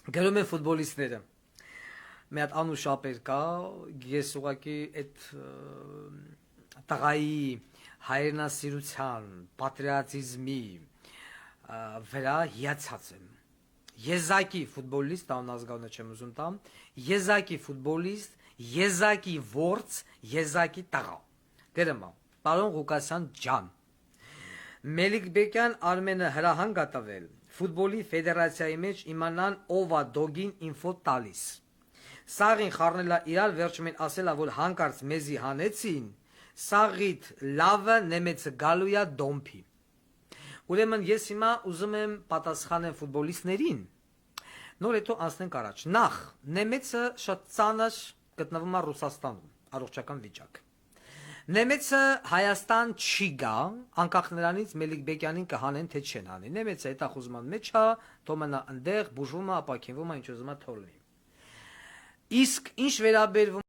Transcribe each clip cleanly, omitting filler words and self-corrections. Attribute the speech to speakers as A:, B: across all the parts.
A: Գրում են ֆուտբոլիստները։ Մի հատ անուշապեր կա, ես ուղղակի այդ տղայի հայրենասիրության, պատրիոտիզմի վրա հիացած եմ։ Եզակի ֆուտբոլիստ, անազգանունը չեմ ուզում տամ, եզակի ֆուտբոլիստ, եզակի ворց, եզակի տղա։ Գրում է, պարոն Ղուկասյան ջան, Մելիքբեկյան Արմենը հրահանգ է տվել ֆուտբոլի ֆեդերացիայի մեջ իմանան ով է դոգին ինֆո տալիս։ Սաղին խառնելա իրար վերջում են ասելա, որ հանկարծ մեզի հանեցին, սաղիդ լավը նեմեցը գալույա դոմփի։ Ուրեմն ես հիմա ուզում եմ պատասխանեմ ֆուտբոլիստներին, նոր հետո անցնենք առաջ։ Նախ, նեմեցը շատ ծանր գտնվում է Ռուսաստանում, առողջական վիճակ։ Նեմեցը Հայաստան չի գա, անկախ նրանից Մելիքբեկյանին կհանեն, թե չեն հանի։ Նեմեցը հետախուզման մեջ է, թոմնա ընդեղ, բուժվում է, ապակինվում է, ինչ ուզում է թողնի։ Իսկ ինչ վերաբերվում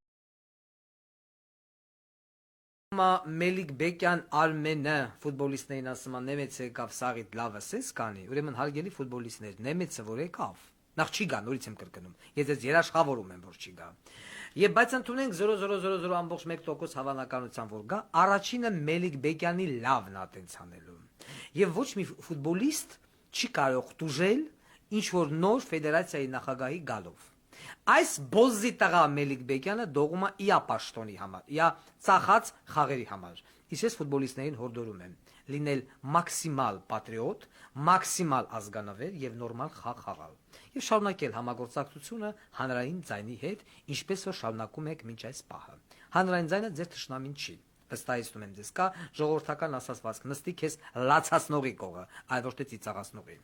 A: Մելիքբեկյան Արմենը ֆուտբոլիստներին ասում է նեմեցը եկավ սաղիդ լավը սես կանի, ուրեմն հարգելի ֆուտբոլիստներ, նեմեցը որ եկավ, նախ չի գա, նորից եմ կրկնում, ես ես երաշխավորում եմ, որ չի գա։ Եվ բայց ընդունենք 0.000.1% հավանականության, որ գա, առաջինը Մելիքբեկյանի լավն է տենց անելու։ Եվ ոչ մի ֆուտբոլիստ չի կարող տուժել ինչ որ նոր ֆեդերացիայի նախագահի գալով։ Այս բոզի տղա Մելիքբեկյանը դողում է իա պաշտոնի համար, իա ծախած խաղերի համար։ Իսկ ես ֆուտբոլիստներին հորդորում եմ լինել մաքսիմալ պատրիոտ, մաքսիմալ ազգանավեր եւ նորմալ խաղ խաղալ։ Եվ շարունակել համագործակցությունը հանրային ձայնի հետ, ինչպես որ շարունակում եք մինչ այս պահը։ Հանրային ձայնը ձեր թշնամին չի։ Վստահեցնում եմ ձեզ կա ժողովրդական ասացվածք նստի քեզ լացացնողի կողը, այլ ոչ թե ծիծաղացնողի։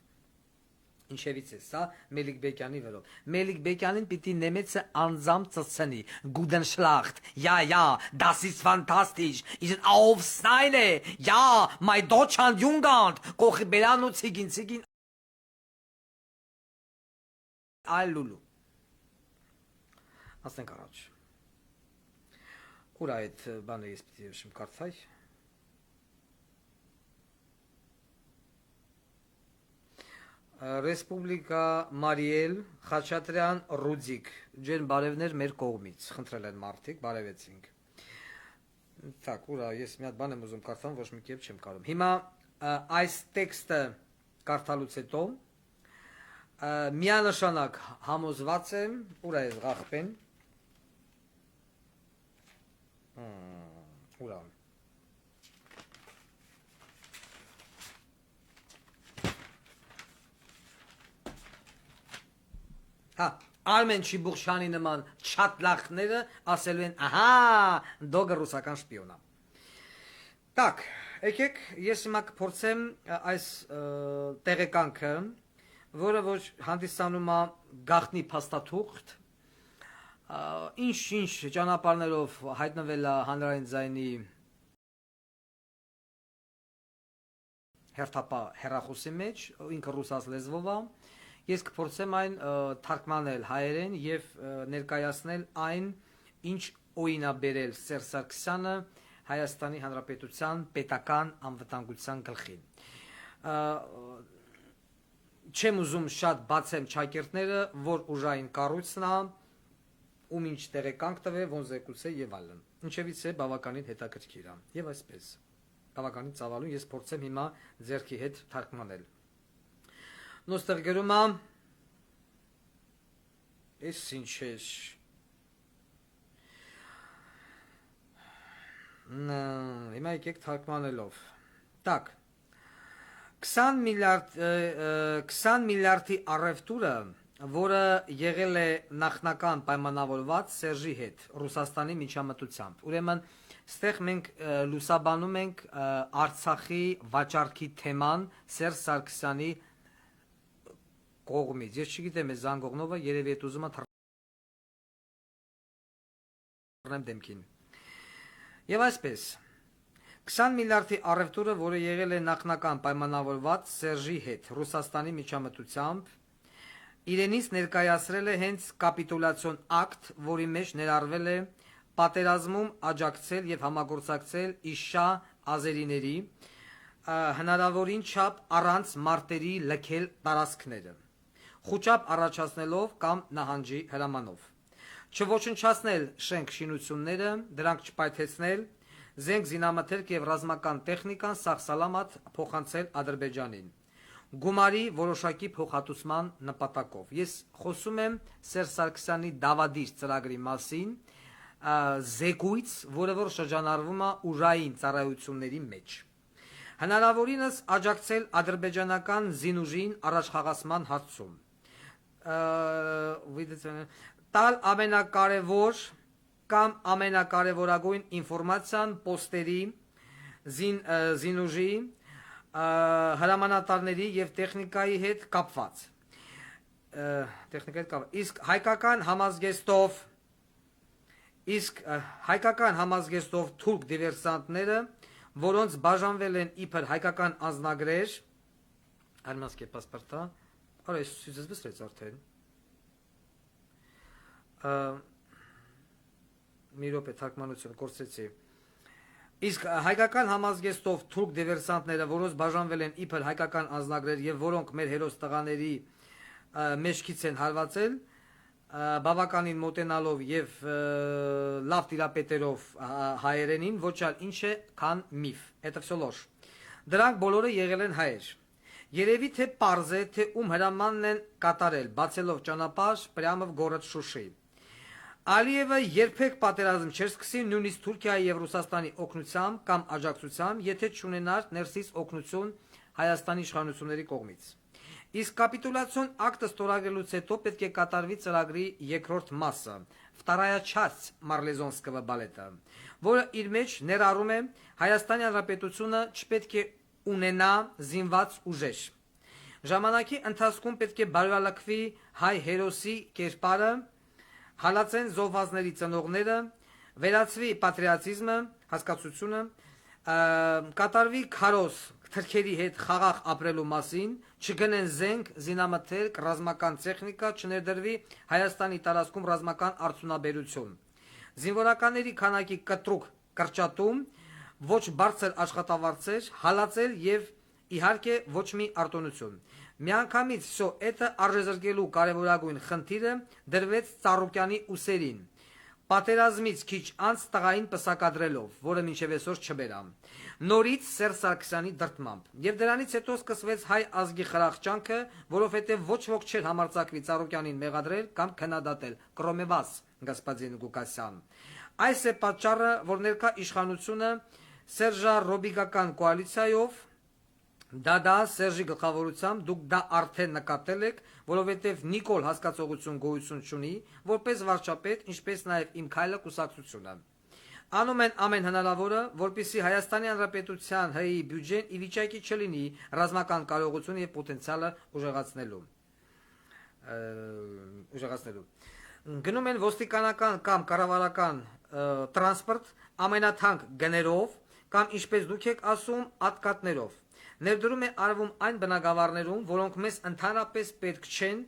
A: Ինչևից է սա Մելիքբեկյանի վրով։ Մելիքբեկյանին պիտի նեմեցը անձամբ ծծցնի, Guten Schlacht, ja, das ist fantastisch, ist aufschneide, ja, mein Deutschland Jungand, կողի բերան ու ցիգին, այլ լուլու։ Ասենք առաջ։ Ուր այդ բանը ես պիտի շմ կարծայ։ Ռեսպուբլիկա Մարիել, Խաչատրյան, Ռուդիկ, ջեն բարևներ մեր կողմից, խնդրել են մարդիկ, բարևեցինք։ Так, ուրա, ես մի հատ բան եմ ուզում կարդամ, ոչ մի կերպ չեմ կարող։ Հիմա այս տեքստը կարդալուց հետո միանշանակ համոզված եմ, ուրա է ղախպեն։ Ուրա։ Արմեն Չիբուխշյանի նման չատլախները ասելու են, ահա, դոգը ռուսական շպիոն է։ Так, եկեք, ես հիմա կփորձեմ այս տեղեկանքը, որը որ հանդիսանում է գաղտնի փաստաթուղթ, ինչ ճանապարհներով հայտնվել է հանրային ձայնի հերթապա հեռախոսի մեջ, ինքը ռուսաց լեզվով է։ Ես կփորձեմ այն թարգմանել հայերեն եւ ներկայացնել այն, ինչ օին է բերել Սերժ Սարգսյանը Հայաստանի Հանրապետության պետական անվտանգության գլխին։ Չեմ ուզում շատ բացեմ ճակերտները, որ ուժային կառույցն է, ում ինչ տեղեկանք տվել, ոնց զեկուցե եւ այլն։ Ինչևից է բավականին հետաքրքիր է։ Եվ այսպես բավականին ծավալուն ես փորձեմ հիմա ձերքի հետ թարգմանել։ Նոստեղ գրում է, ես ինչ էր, հիմա եկեք թարգմանելով, так, 20 միլիարդի առևտուրը, որը եղել է նախնական պայմանավորված Սերժի հետ, Ռուսաստանի միջամտությամբ, ուրեմն ստեղ մենք լուսաբանում ենք Արցախի վաճառքի թեման Սերժ Սարգսյանի կողմից, ես չգիտեմ, ես զանգողնովը երևի հետ ուզում թռնեմ դեմքին։ Եվ այսպես, 20 միլիարդի առևտուրը, որը եղել է նախնական պայմանավորված Սերժի հետ Ռուսաստանի միջամտությամբ, իրենից ներկայացրել է հենց կապիտուլյացիոն ակտ, որի մեջ ներառվել է պատերազմում աջակցել եւ համագործակցել իշա ազերիների, հնարավորին չափ առանց մարտերի լքել տարածքները։ խոճապ առաջացնելով կամ նահանջի հրամանով։ Չոչնչացնել շենք շինությունները, դրանք չպայթեցնել, զենք զինամթերք եւ ռազմական տեխնիկան սաղսալամատ փոխանցել Ադրբեջանին։ Գումարի որոշակի փոխհատուցման նպատակով։ Ես խոսում եմ Սերժ Սարգսյանի դավադիր ծրագրի մասին, զեկույց, որը որ շրջանառվում է ուժային ծառայությունների մեջ։ Հնարավորինս աջակցել ադրբեջանական զինուժին առաջխաղացման հարցում։ Տալ ամենակարևոր կամ ամենակարևորագույն ինֆորմացիան պոստերի, զինուժի, հրամանատարների եւ տեխնիկայի հետ կապված։ Իսկ հայկական համազգեստով թուրք դիվերսանտները, որոնց բաժանվել են իբր հայկական անձնագրեր, արմянский паспорта, արա ես բսրեց արդեն։ Մի րոպե թարգմանություն կորցրեցի։ Իսկ հայկական համազգեստով թուրք դիվերսանտները, որոնց բաժանվել են իբր հայկական անձնագրեր եւ որոնք մեր հերոս տղաների մեջքից են հարվածել, բավականին մոտենալով եւ լավ տիրապետերով հայերենին, ոչ այլ ինչ է, քան միֆ։ Это всё ложь։ Դրանք բոլորը եղել են հայեր։ Երևի թե պարզ է, թե ում հրամանն են կատարել, բացելով ճանապարհ прямо в город Շուշի։ Ալիևը երբեք պատերազմ չէր սկսի նույնիսկ Թուրքիայի եւ Ռուսաստանի օգնությամբ կամ աջակցությամբ, եթե չունենար ներսից օգնություն Հայաստանի իշխանությունների կողմից։ Իսկ կապիտուլյացիոն ակտը ստորագրելուց հետո պետք է կատարվի ծրագրի երկրորդ մասը՝ Վտարայա часть Մարլեզոնսկого բալետը, որը իր մեջ ներառում է Հայաստանի Հանրապետությունը չպետք է ունենա զինված ուժեր։ Ժամանակի ընթացքում պետք է բարելավի հայ հերոսի կերպարը, հալածեն զոհվածների ծնողները, վերացվի պատրիոտիզմը, հասկացությունը, կատարվի քարոզ թրքերի հետ խաղաղ ապրելու մասին, չգնեն զենք, զինամթերք, ռազմական տեխնիկա, չներդրվի Հայաստանի տարածքում ռազմական արդյունաբերություն։ Զինվորականների քանակի կտրուկ կրճատում, ոչ բարձր աշխատավարձեր, հալածել եւ իհարկե ոչ մի արտոնություն։ Միանգամից всё это արժեզրկելու կարևորագույն խնդիրը դրվեց Ծառուկյանի ուսերին, պատերազմից քիչ անց տղային պսակադրելով, որը մինչև այսօր չբերամ։ Նորից Սերժ Սարգսյանի դրդմամբ։ Եվ դրանից հետո սկսվեց հայ ազգի խրախճանքը, որովհետև ոչ ոք չէր համարձակվի Ծառուկյանին մեղադրել կամ քննադատել։ Կրոմե вас, господин Գուկասյան։ Այս է պատճառը, որ ներկա իշխանությունը Սերժա-Ռոբիգական կոալիցիայով դա Սերժի գլխավորությամբ դուք դա արդեն նկատել եք, որովհետև Նիկոլ հասկացողություն գոյություն չունի, որպես վարչապետ, ինչպես նաև իմ քայլը կուսակցությունը։ Անում են ամեն հնարավորը, որպեսզի Հայաստանի Հանրապետության ՀՀ բյուջեն ի վիճակի չլինի ռազմական կարողություն եւ պոտենցիալը ուժեղացնելու։ Գնում են ոստիկանական կամ կառավարական տրանսպորտ ամենաթանկ գներով կամ ինչպես դուք եք ասում, ատկատներով։ Ներդրում է արվում այն բնակավարներում, որոնք մեզ ընդհանրապես պետք չեն,